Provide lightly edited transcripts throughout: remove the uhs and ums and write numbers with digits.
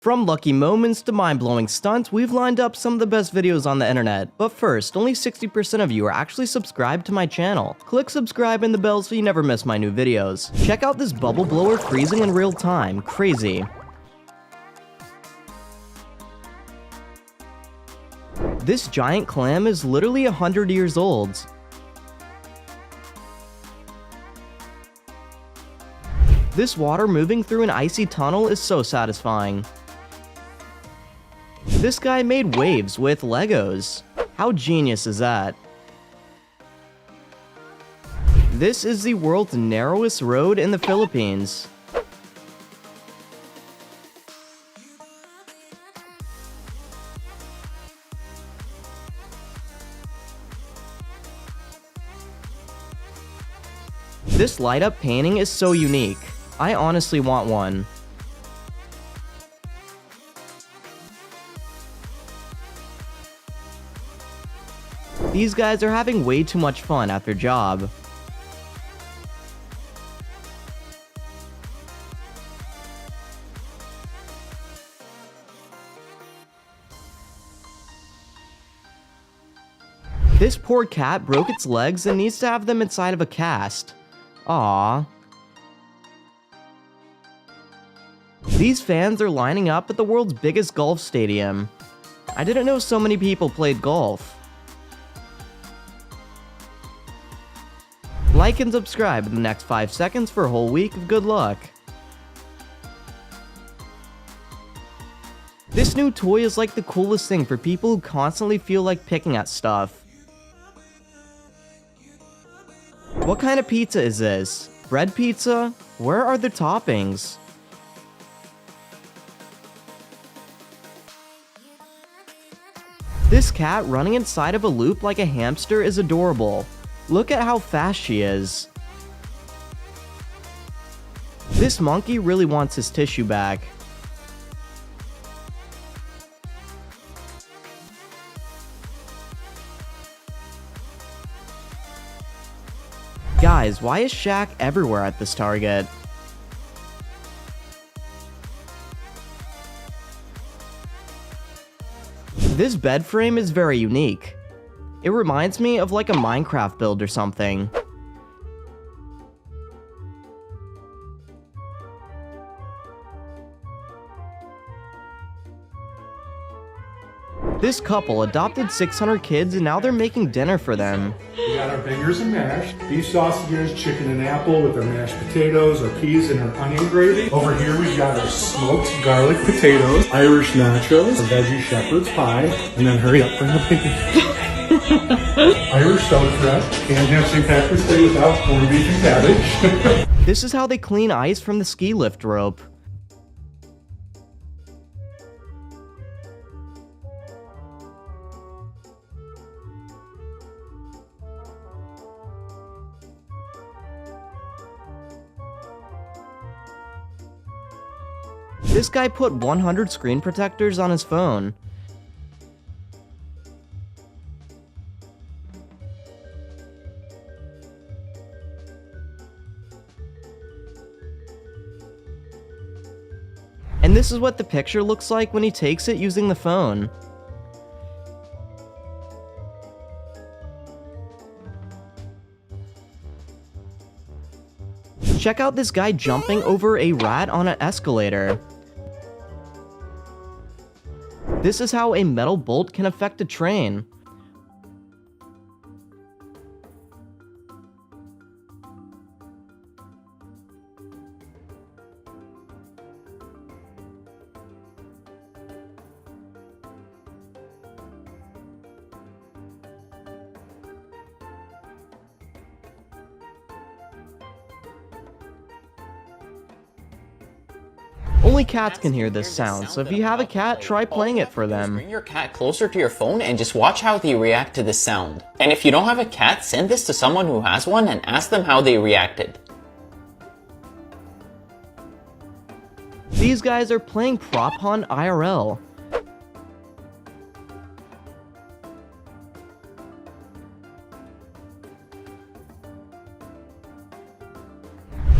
From lucky moments to mind-blowing stunts, we've lined up some of the best videos on the internet. But first, only 60% of you are actually subscribed to my channel. Click subscribe and the bell so you never miss my new videos. Check out this bubble blower freezing in real time. Crazy. This giant clam is literally 100 years old. This water moving through an icy tunnel is so satisfying. This guy made waves with Legos. How genius is that? This is the world's narrowest road in the Philippines. This light-up painting is so unique. I honestly want one. These guys are having way too much fun at their job. This poor cat broke its legs and needs to have them inside of a cast. Aww. These fans are lining up at the world's biggest golf stadium. I didn't know so many people played golf. Like and subscribe in the next 5 seconds for a whole week of good luck. This new toy is like the coolest thing for people who constantly feel like picking at stuff. What kind of pizza is this? Bread pizza? Where are the toppings? This cat running inside of a loop like a hamster is adorable. Look at how fast she is. This monkey really wants his tissue back. Guys, why is Shaq everywhere at this Target? This bed frame is very unique. It reminds me of like a Minecraft build or something. This couple adopted 600 kids and now they're making dinner for them. We got our fingers and mash, beef sausages, chicken and apple with our mashed potatoes, our peas and our onion gravy. Over here we've got our smoked garlic potatoes, Irish nachos, a veggie shepherd's pie, and then hurry up, bring the bacon. Irish sauerkraut. Can't have St. Patrick's Day without corned beef and cabbage. This is how they clean ice from the ski lift rope. This guy put 100 screen protectors on his phone. And this is what the picture looks like when he takes it using the phone. Check out this guy jumping over a rat on an escalator. This is how a metal bolt can affect a train. Only cats can hear this sound, so if you have a cat, try playing it for them. Bring your cat closer to your phone and just watch how they react to this sound. And if you don't have a cat, send this to someone who has one and ask them how they reacted. These guys are playing prop hunt IRL.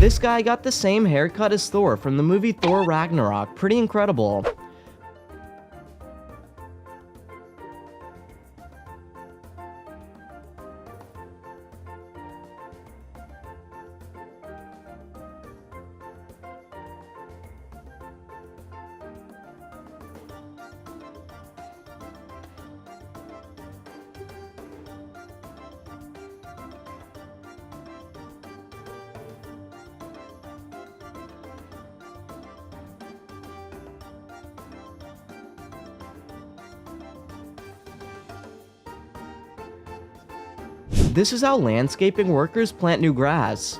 This guy got the same haircut as Thor from the movie Thor Ragnarok. Pretty incredible. This is how landscaping workers plant new grass.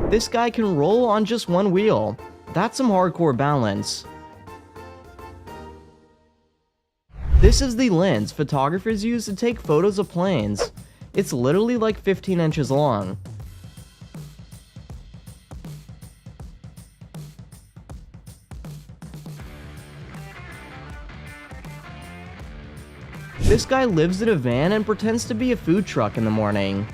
This guy can roll on just one wheel. That's some hardcore balance. This is the lens photographers use to take photos of planes. It's literally like 15 inches long. This guy lives in a van and pretends to be a food truck in the morning.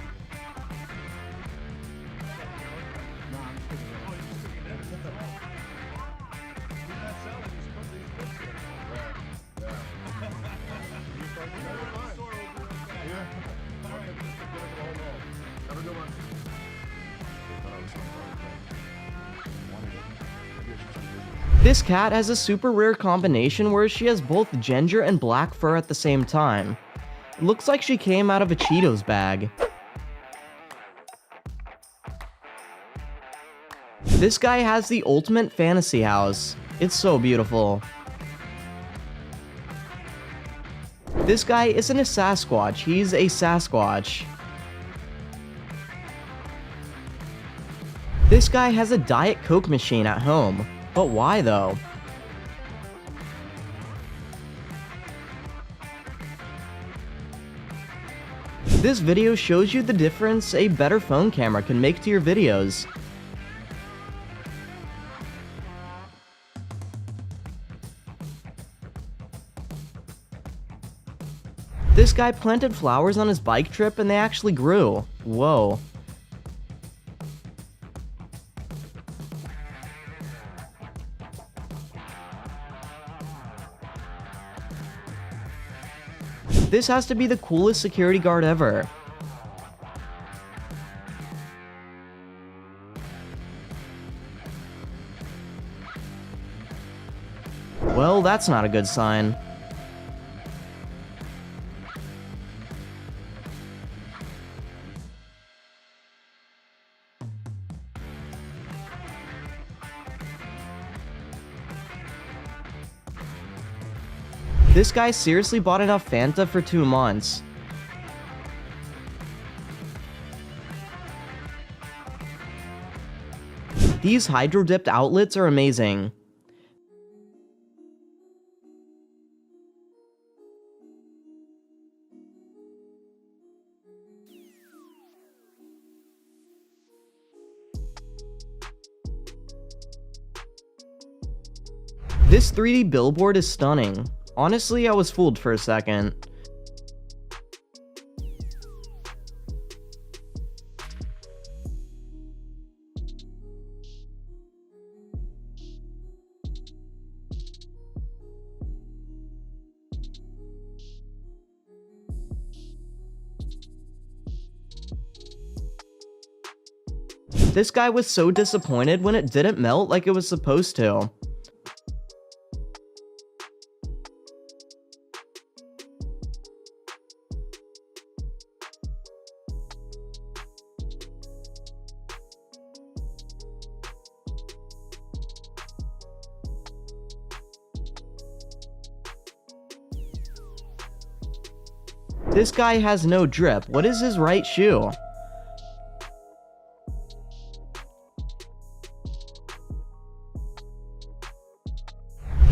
This cat has a super rare combination where she has both ginger and black fur at the same time. It looks like she came out of a Cheetos bag. This guy has the ultimate fantasy house. It's so beautiful. This guy isn't a Sasquatch, he's a Sasquatch. This guy has a Diet Coke machine at home. But why though? This video shows you the difference a better phone camera can make to your videos. This guy planted flowers on his bike trip and they actually grew. Whoa. This has to be the coolest security guard ever. Well, that's not a good sign. This guy seriously bought enough Fanta for 2 months. These hydro-dipped outlets are amazing. This 3D billboard is stunning. Honestly, I was fooled for a second. This guy was so disappointed when it didn't melt like it was supposed to. This guy has no drip. What is his right shoe?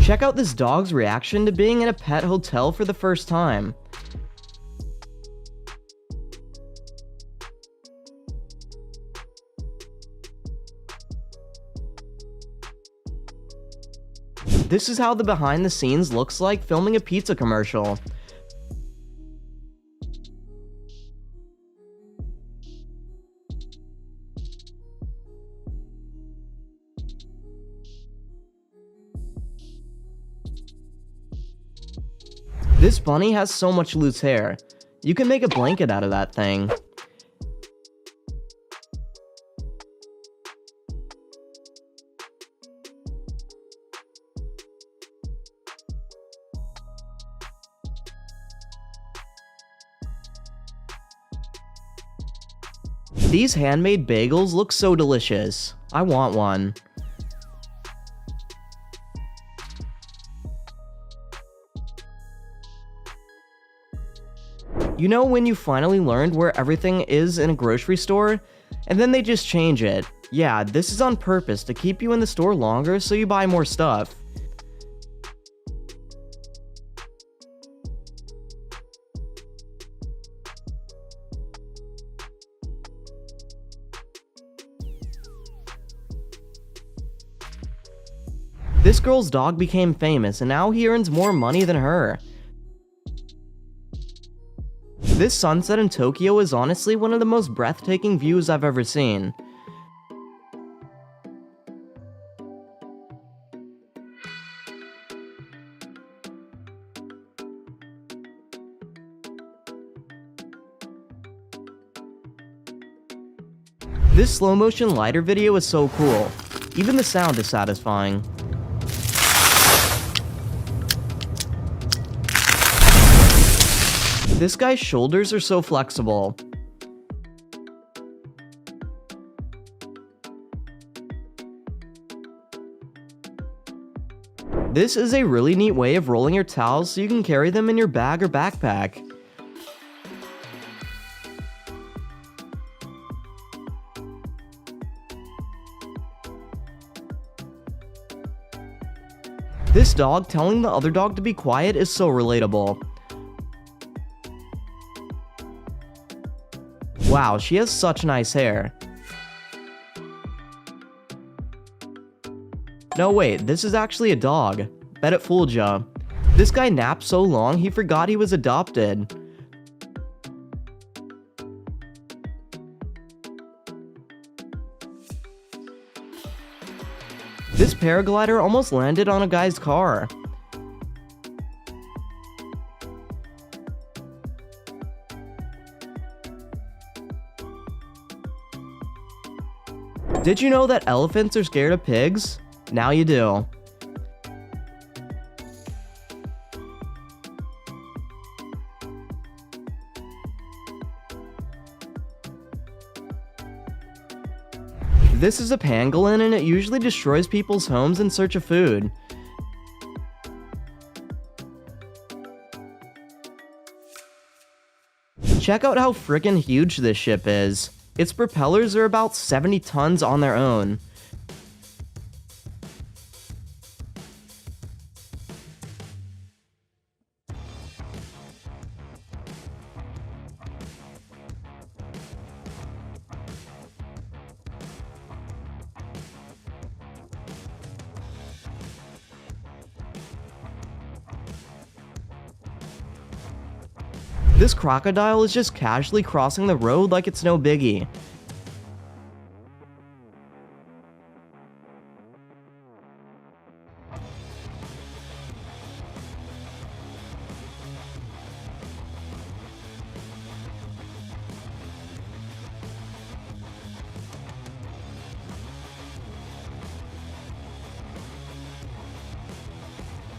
Check out this dog's reaction to being in a pet hotel for the first time. This is how the behind the scenes looks like filming a pizza commercial. This bunny has so much loose hair. You can make a blanket out of that thing. These handmade bagels look so delicious. I want one. You know when you finally learned where everything is in a grocery store? And then they just change it. Yeah, this is on purpose to keep you in the store longer so you buy more stuff. This girl's dog became famous and now he earns more money than her. This sunset in Tokyo is honestly one of the most breathtaking views I've ever seen. This slow motion lighter video is so cool. Even the sound is satisfying. This guy's shoulders are so flexible. This is a really neat way of rolling your towels so you can carry them in your bag or backpack. This dog telling the other dog to be quiet is so relatable. Wow, she has such nice hair. No wait, this is actually a dog. Bet it fooled ya. This guy napped so long he forgot he was adopted. This paraglider almost landed on a guy's car. Did you know that elephants are scared of pigs? Now you do. This is a pangolin and it usually destroys people's homes in search of food. Check out how frickin' huge this ship is. Its propellers are about 70 tons on their own. This crocodile is just casually crossing the road like it's no biggie.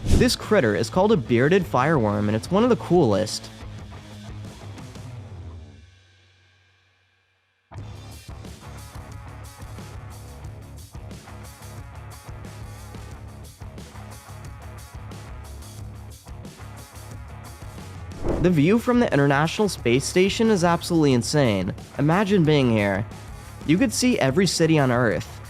This critter is called a bearded fireworm and it's one of the coolest. The view from the International Space Station is absolutely insane. Imagine being here. You could see every city on Earth.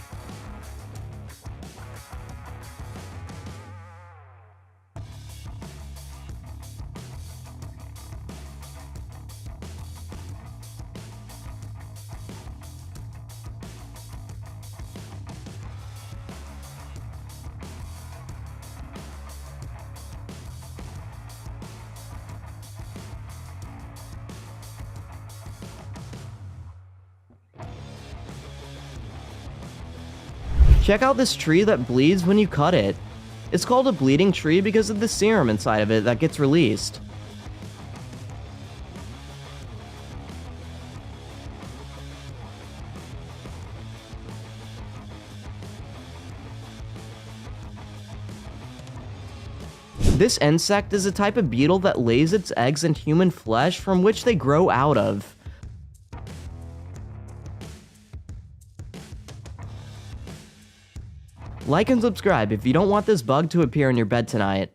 Check out this tree that bleeds when you cut it. It's called a bleeding tree because of the serum inside of it that gets released. This insect is a type of beetle that lays its eggs in human flesh from which they grow out of. Like and subscribe if you don't want this bug to appear in your bed tonight.